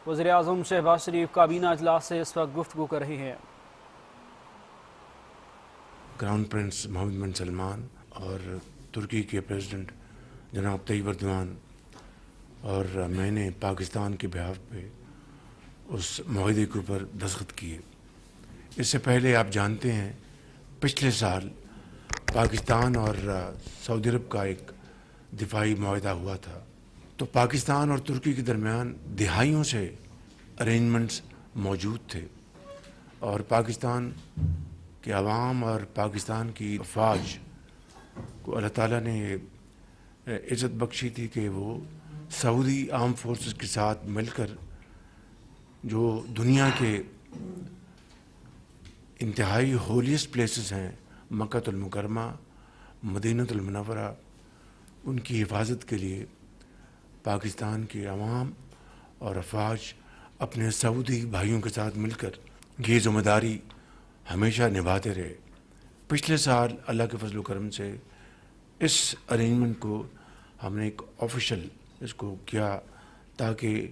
وزیراعظم شہباز شریف کابینہ اجلاس سے اس وقت گفتگو کر رہے ہیں۔ کراؤن پرنس محمد بن سلمان اور ترکی کے پریزیڈنٹ جناب طیب اردوان اور میں نے پاکستان کے بہاف پہ اس معاہدے کے اوپر دستخط کیے۔ اس سے پہلے آپ جانتے ہیں پچھلے سال پاکستان اور سعودی عرب کا ایک دفاعی معاہدہ ہوا تھا، تو پاکستان اور ترکی کے درمیان دہائیوں سے ارینجمنٹس موجود تھے، اور پاکستان کے عوام اور پاکستان کی افواج کو اللہ تعالیٰ نے عزت بخشی تھی کہ وہ سعودی آرم فورسز کے ساتھ مل کر جو دنیا کے انتہائی ہولیسٹ پلیسز ہیں مکہ المکرمہ، مدینہ المنورہ، ان کی حفاظت کے لیے پاکستان کے عوام اور افواج اپنے سعودی بھائیوں کے ساتھ مل کر یہ ذمہ داری ہمیشہ نبھاتے رہے۔ پچھلے سال اللہ کے فضل و کرم سے اس ارینجمنٹ کو ہم نے ایک آفیشل اس کو کیا تاکہ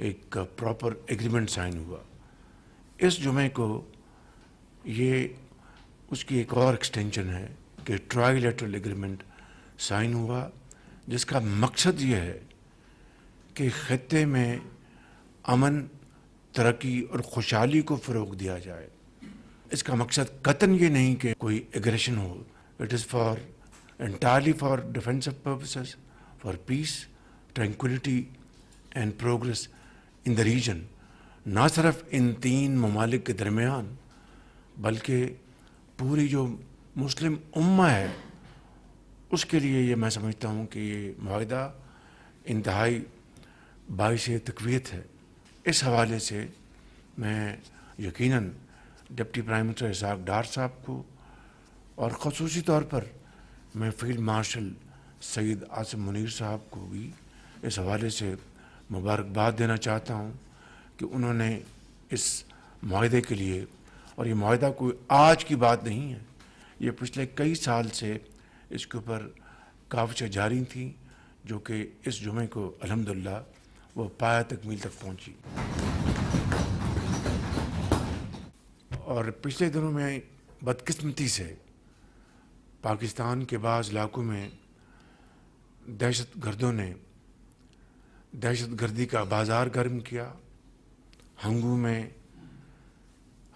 ایک پراپر ایگریمنٹ سائن ہوا۔ اس جمعے کو یہ اس کی ایک اور ایکسٹینشن ہے کہ ٹرائی لیٹرل ایگریمنٹ سائن ہوا، جس کا مقصد یہ ہے کہ خطے میں امن، ترقی اور خوشحالی کو فروغ دیا جائے۔ اس کا مقصد قطعاً یہ نہیں کہ کوئی ایگریشن ہو، it is for entirely for defensive purposes, for peace, tranquillity and progress in the region, نہ صرف ان تین ممالک کے درمیان بلکہ پوری جو مسلم امہ ہے اس کے لیے یہ میں سمجھتا ہوں کہ یہ معاہدہ انتہائی باعث تقویت ہے۔ اس حوالے سے میں یقیناً deputy prime minister Ishaq Dar صاحب کو اور خصوصی طور پر میں فیلڈ مارشل سید عاصم منیر صاحب کو بھی اس حوالے سے مبارکباد دینا چاہتا ہوں کہ انہوں نے اس معاہدے کے لیے، اور یہ معاہدہ کوئی آج کی بات نہیں ہے، یہ پچھلے کئی سال سے اس کے اوپر کاوشیں جاری تھیں، جو کہ اس جمعے کو الحمدللہ وہ پایہ تکمیل تک پہنچی۔ اور پچھلے دنوں میں بدقسمتی سے پاکستان کے بعض علاقوں میں دہشت گردوں نے دہشت گردی کا بازار گرم کیا۔ ہنگو میں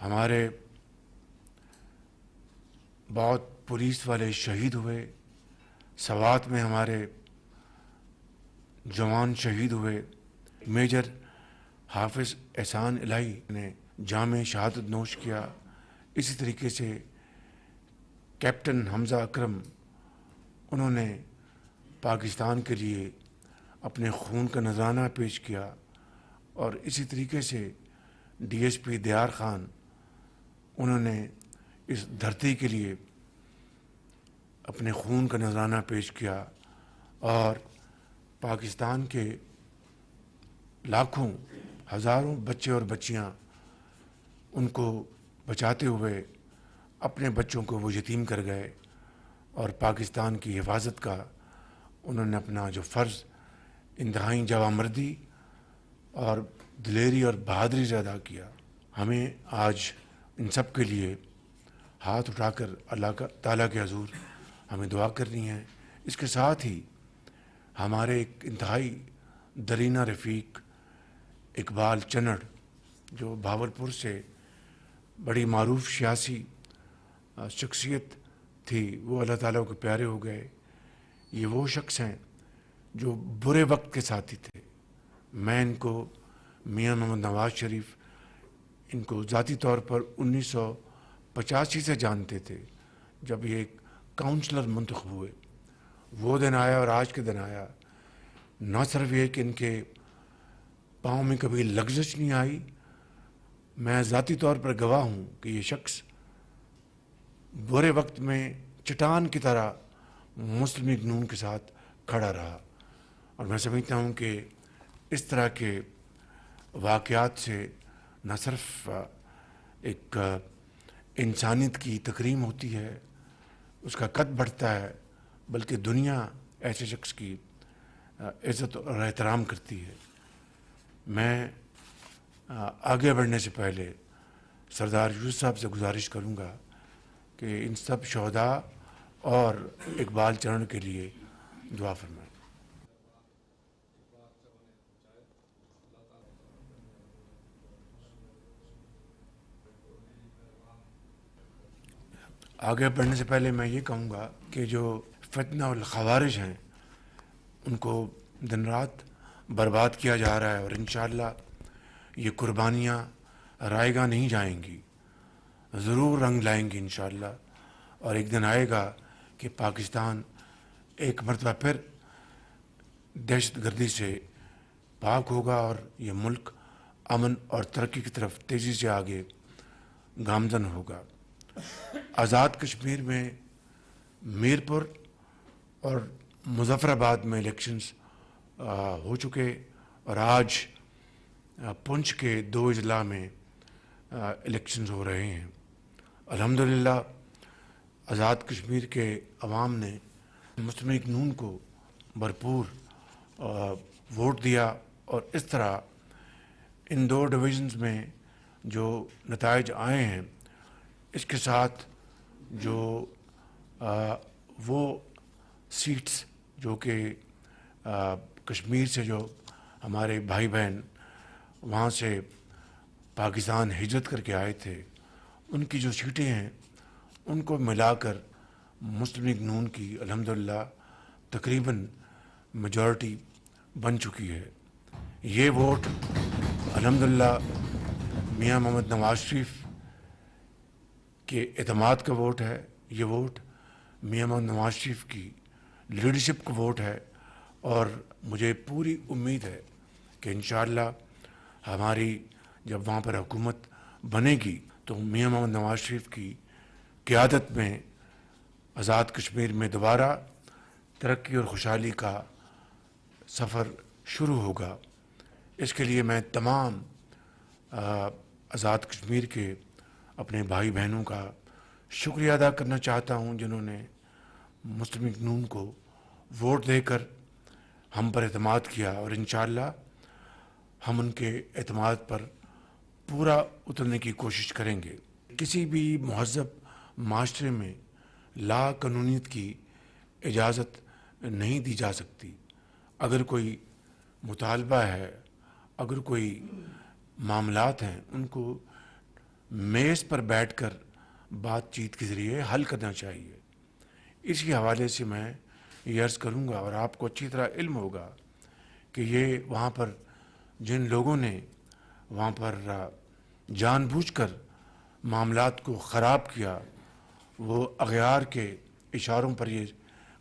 ہمارے بہت پولیس والے شہید ہوئے، سوات میں ہمارے جوان شہید ہوئے، میجر حافظ احسان الہی نے جام شہادت نوش کیا، اسی طریقے سے کیپٹن حمزہ اکرم، انہوں نے پاکستان کے لیے اپنے خون کا نذرانہ پیش کیا، اور اسی طریقے سے ڈی ایس پی دیار خان، انہوں نے اس دھرتی کے لیے اپنے خون کا نذرانہ پیش کیا، اور پاکستان کے لاکھوں ہزاروں بچے اور بچیاں ان کو بچاتے ہوئے اپنے بچوں کو وہ یتیم کر گئے، اور پاکستان کی حفاظت کا انہوں نے اپنا جو فرض انتہائی جوانمردی اور دلیری اور بہادری سے ادا کیا۔ ہمیں آج ان سب کے لیے ہاتھ اٹھا کر اللہ تعالیٰ کے حضور ہمیں دعا کرنی ہے۔ اس کے ساتھ ہی ہمارے ایک انتہائی درینہ رفیق اقبال چنڑ، جو بھاولپور سے بڑی معروف سیاسی شخصیت تھی، وہ اللہ تعالیٰ کے پیارے ہو گئے۔ یہ وہ شخص ہیں جو برے وقت کے ساتھی تھے۔ میں ان کو میاں محمد نواز شریف ان کو ذاتی طور پر 1985 سے جانتے تھے، جب یہ ایک کاؤنسلر منتخب ہوئے۔ وہ دن آیا اور آج کے دن آیا، نہ صرف یہ کہ ان کے پاؤں میں کبھی لغزش نہیں آئی، میں ذاتی طور پر گواہ ہوں کہ یہ شخص برے وقت میں چٹان کی طرح مسلم لیگ نون کے ساتھ کھڑا رہا، اور میں سمجھتا ہوں کہ اس طرح کے واقعات سے نہ صرف ایک انسانیت کی تکریم ہوتی ہے، اس کا قد بڑھتا ہے، بلکہ دنیا ایسے شخص کی عزت اور احترام کرتی ہے۔ میں آگے بڑھنے سے پہلے سردار یوسف صاحب سے گزارش کروں گا کہ ان سب شہداء اور اقبال چرن کے لیے دعا فرمائیں۔ آگے بڑھنے سے پہلے میں یہ کہوں گا کہ جو فتنہ والخوارج ہیں ان کو دن رات برباد کیا جا رہا ہے، اور انشاءاللہ یہ قربانیاں رائے گاہ نہیں جائیں گی، ضرور رنگ لائیں گی انشاءاللہ، اور ایک دن آئے گا کہ پاکستان ایک مرتبہ پھر دہشت گردی سے پاک ہوگا اور یہ ملک امن اور ترقی کی طرف تیزی سے آگے گامزن ہوگا۔ آزاد کشمیر میں میر پور اور مظفر آباد میں الیکشنز ہو چکے، اور آج پنچ کے 2 اضلاع میں الیکشنز ہو رہے ہیں۔ الحمدللہ آزاد کشمیر کے عوام نے مسلم لیگ نون کو بھرپور ووٹ دیا، اور اس طرح ان 2 ڈویژنز میں جو نتائج آئے ہیں اس کے ساتھ جو وہ سیٹس جو کہ کشمیر سے جو ہمارے بھائی بہن وہاں سے پاکستان ہجرت کر کے آئے تھے، ان کی جو سیٹیں ہیں ان کو ملا کر مسلم لیگ نون کی الحمدللہ تقریباً میجورٹی بن چکی ہے۔ یہ ووٹ الحمدللہ میاں محمد نواز شریف کے اعتماد کا ووٹ ہے، یہ ووٹ میاں محمد نواز شریف کی لیڈرشپ کا ووٹ ہے، اور مجھے پوری امید ہے کہ انشاءاللہ ہماری جب وہاں پر حکومت بنے گی تو میاں محمد نواز شریف کی قیادت میں آزاد کشمیر میں دوبارہ ترقی اور خوشحالی کا سفر شروع ہوگا۔ اس کے لیے میں تمام آزاد کشمیر کے اپنے بھائی بہنوں کا شکریہ ادا کرنا چاہتا ہوں جنہوں نے مسلم لیگ نون کو ووٹ دے کر ہم پر اعتماد کیا، اور انشاءاللہ ہم ان کے اعتماد پر پورا اترنے کی کوشش کریں گے۔ کسی بھی مہذب معاشرے میں لا قانونیت کی اجازت نہیں دی جا سکتی۔ اگر کوئی مطالبہ ہے، اگر کوئی معاملات ہیں، ان کو میز پر بیٹھ کر بات چیت کے ذریعے حل کرنا چاہیے۔ اسی حوالے سے میں یہ عرض کروں گا، اور آپ کو اچھی طرح علم ہوگا کہ یہ وہاں پر جن لوگوں نے وہاں پر جان بوجھ کر معاملات کو خراب کیا، وہ اغیار کے اشاروں پر یہ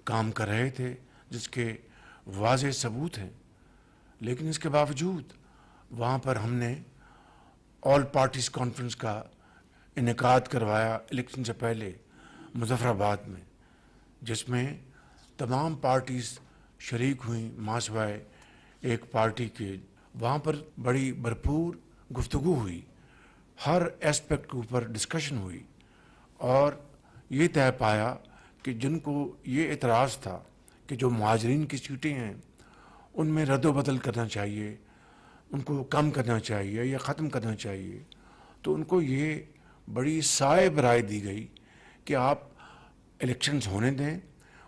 کام کر رہے تھے جس کے واضح ثبوت ہیں، لیکن اس کے باوجود وہاں پر ہم نے آل پارٹیز کانفرنس کا انعقاد کروایا الیکشن سے پہلے مظفر آباد میں، جس میں تمام پارٹیز شریک ہوئیں ماں سوائے ایک پارٹی کے۔ وہاں پر بڑی بھرپور گفتگو ہوئی، ہر ایسپیکٹ کے اوپر ڈسکشن ہوئی، اور یہ طے پایا کہ جن کو یہ اعتراض تھا کہ جو مہاجرین کی سیٹیں ہیں ان میں رد و بدل کرنا چاہیے، ان کو کم کرنا چاہیے یا ختم کرنا چاہیے، تو ان کو یہ بڑی صائب رائے دی گئی کہ آپ الیکشنز ہونے دیں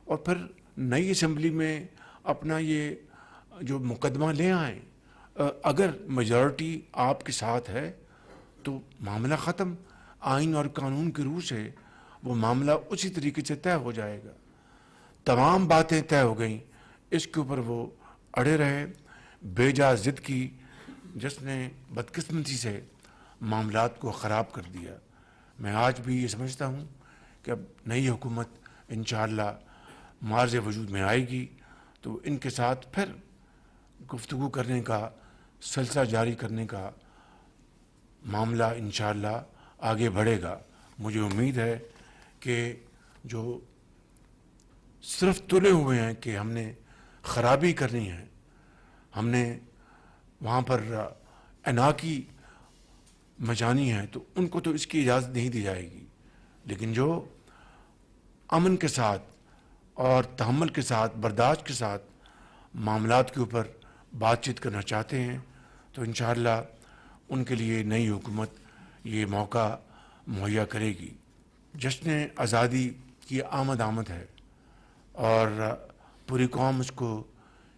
اور پھر نئی اسمبلی میں اپنا یہ جو مقدمہ لے آئیں۔ اگر میجورٹی آپ کے ساتھ ہے تو معاملہ ختم، آئین اور قانون کی روح سے وہ معاملہ اسی طریقے سے طے ہو جائے گا۔ تمام باتیں طے ہو گئیں، اس کے اوپر وہ اڑے رہے، بے جا ضد کی، جس نے بدقسمتی سے معاملات کو خراب کر دیا۔ میں آج بھی یہ سمجھتا ہوں کہ اب نئی حکومت انشاءاللہ معرض وجود میں آئے گی تو ان کے ساتھ پھر گفتگو کرنے کا سلسلہ جاری کرنے کا معاملہ انشاءاللہ آگے بڑھے گا۔ مجھے امید ہے کہ جو صرف تلے ہوئے ہیں کہ ہم نے خرابی کرنی ہے، ہم نے وہاں پر اناکی مچانی ہے، تو ان کو تو اس کی اجازت نہیں دی جائے گی، لیکن جو امن کے ساتھ اور تحمل کے ساتھ، برداشت کے ساتھ معاملات کے اوپر بات چیت کرنا چاہتے ہیں تو انشاءاللہ ان کے لیے نئی حکومت یہ موقع مہیا کرے گی۔ جشن آزادی کی آمد ہے اور پوری قوم اس کو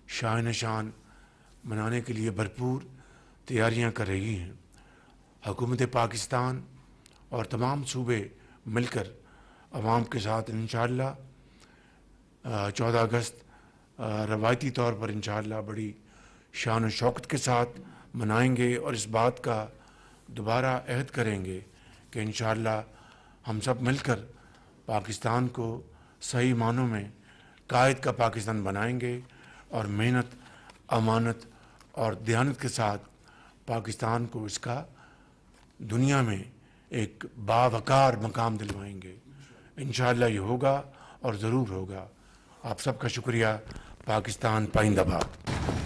شاہ شان منانے کے لیے بھرپور تیاریاں کر رہی ہیں۔ حکومت پاکستان اور تمام صوبے مل کر عوام کے ساتھ انشاءاللہ 14 اگست روایتی طور پر انشاءاللہ بڑی شان و شوکت کے ساتھ منائیں گے، اور اس بات کا دوبارہ عہد کریں گے کہ انشاءاللہ ہم سب مل کر پاکستان کو صحیح معنوں میں قائد کا پاکستان بنائیں گے، اور محنت، امانت اور دیانت کے ساتھ پاکستان کو اس کا دنیا میں ایک باوقار مقام دلوائیں گے۔ انشاءاللہ یہ ہوگا اور ضرور ہوگا۔ آپ سب کا شکریہ۔ پاکستان پائندہ باد۔